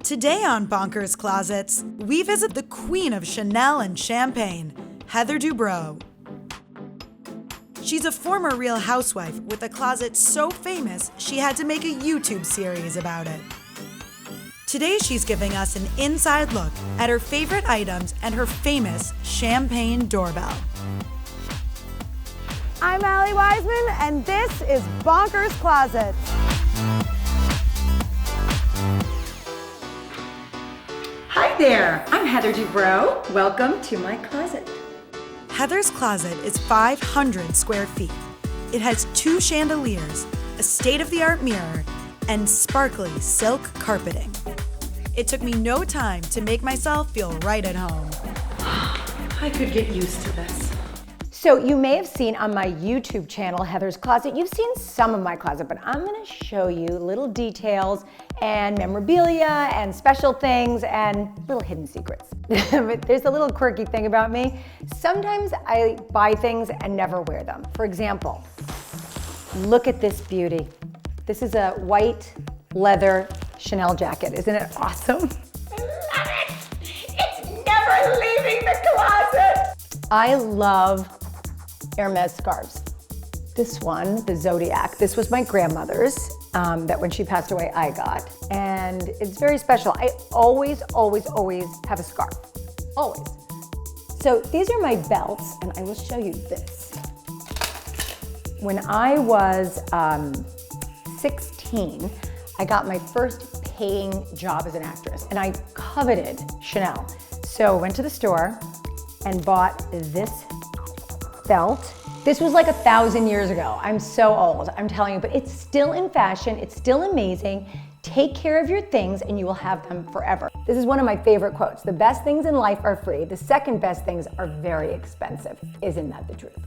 Today on Bonkers Closets, we visit the queen of Chanel and champagne, Heather Dubrow. She's a former Real Housewife with a closet so famous she had to make a YouTube series about it. Today she's giving us an inside look at her favorite items and her famous champagne doorbell. I'm Allie Wiseman, and this is Bonkers Closet. Hi there, I'm Heather Dubrow. Welcome to my closet. Heather's closet is 500 square feet. It has 2 chandeliers, a state-of-the-art mirror, and sparkly silk carpeting. It took me no time to make myself feel right at home. I could get used to this. So you may have seen on my YouTube channel, Heather's Closet, you've seen some of my closet, but I'm gonna show you little details and memorabilia and special things and little hidden secrets. But there's a little quirky thing about me. Sometimes I buy things and never wear them. For example, look at this beauty. This is a white leather Chanel jacket. Isn't it awesome? I love it! It's never leaving the closet! I love Hermes scarves. This one, the Zodiac, this was my grandmother's that when she passed away, I got. And it's very special. I always have a scarf, always. So these are my belts, and I will show you this. When I was 16, I got my first paying job as an actress, and I coveted Chanel. So I went to the store and bought this belt. This was like 1,000 years ago. I'm so old, I'm telling you, but it's still in fashion, it's still amazing. Take care of your things and you will have them forever. This is one of my favorite quotes. The best things in life are free. The second best things are very expensive. Isn't that the truth?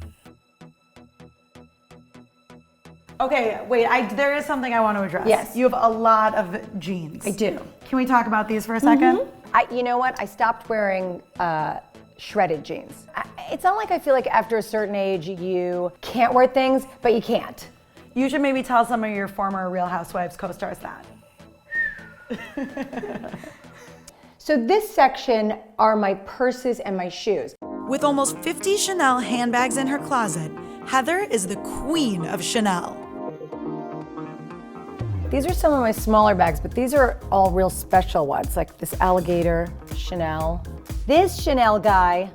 Okay, wait, there is something I want to address. Yes. You have a lot of jeans. I do. Can we talk about these for a second? You know what? I stopped wearing shredded jeans. It's not like I feel like after a certain age you can't wear things, but you can't. You should maybe tell some of your former Real Housewives co-stars that. So this section are my purses and my shoes. With almost 50 Chanel handbags in her closet, Heather is the queen of Chanel. These are some of my smaller bags, but these are all real special ones, like this alligator Chanel. This Chanel guy,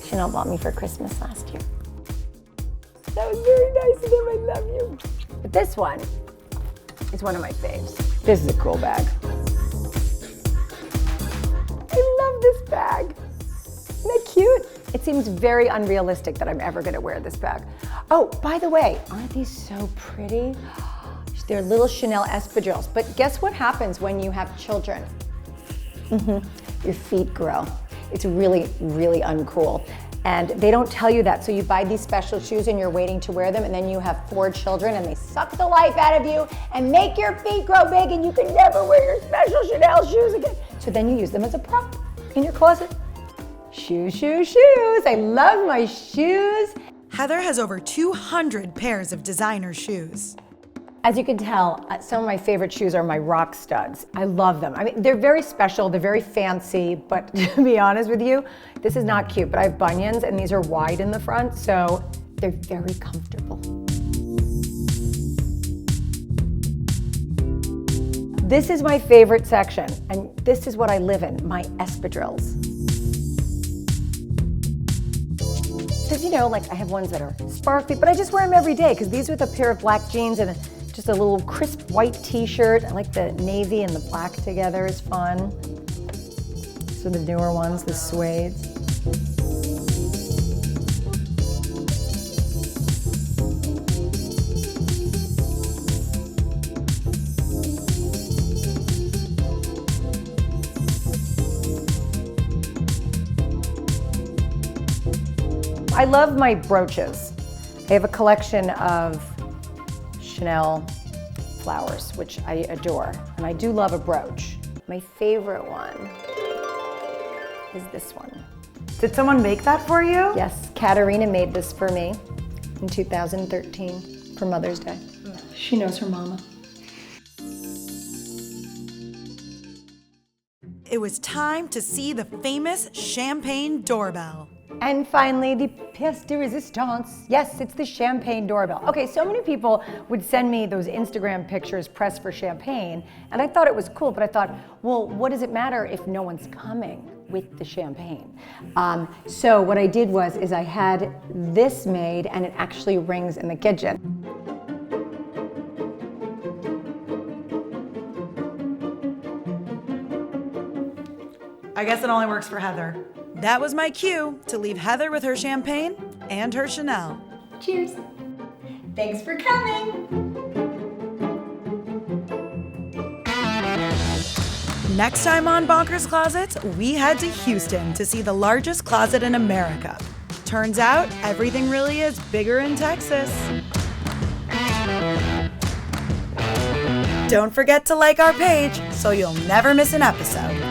Chanel bought me for Christmas last year. That was very nice of him, I love you. But this one is one of my faves. This is a cool bag. I love this bag. Isn't that cute? It seems very unrealistic that I'm ever gonna wear this bag. Oh, by the way, aren't these so pretty? They're little Chanel espadrilles, but guess what happens when you have children? Your feet grow. It's really uncool. And they don't tell you that, so you buy these special shoes and you're waiting to wear them, and then you have 4 children and they suck the life out of you and make your feet grow big and you can never wear your special Chanel shoes again. So then you use them as a prop in your closet. Shoes, shoes, shoes. I love my shoes. Heather has over 200 pairs of designer shoes. As you can tell, some of my favorite shoes are my rock studs. I love them. I mean, they're very special, they're very fancy, but to be honest with you, this is not cute, but I have bunions and these are wide in the front, so they're very comfortable. This is my favorite section, and this is what I live in, my espadrilles. Because, you know, like I have ones that are sparkly, but I just wear them every day because these with a pair of black jeans and just a little crisp white t-shirt. I like the navy and the black together is fun. These are the newer ones, the suedes. I love my brooches. I have a collection of Chanel flowers, which I adore. And I do love a brooch. My favorite one is this one. Did someone make that for you? Yes, Katarina made this for me in 2013 for Mother's Day. She knows her mama. it was time to see the famous champagne doorbell. And finally, the pièce de résistance. Yes, it's the champagne doorbell. Okay, so many people would send me those Instagram pictures pressed for champagne, and I thought it was cool, but I thought, well, what does it matter if no one's coming with the champagne? So what I did was I had this made, and it actually rings in the kitchen. I guess it only works for Heather. That was my cue to leave Heather with her champagne and her Chanel. Cheers. Thanks for coming. Next time on Bonkers Closets, we head to Houston to see the largest closet in America. Turns out, everything really is bigger in Texas. Don't forget to like our page so you'll never miss an episode.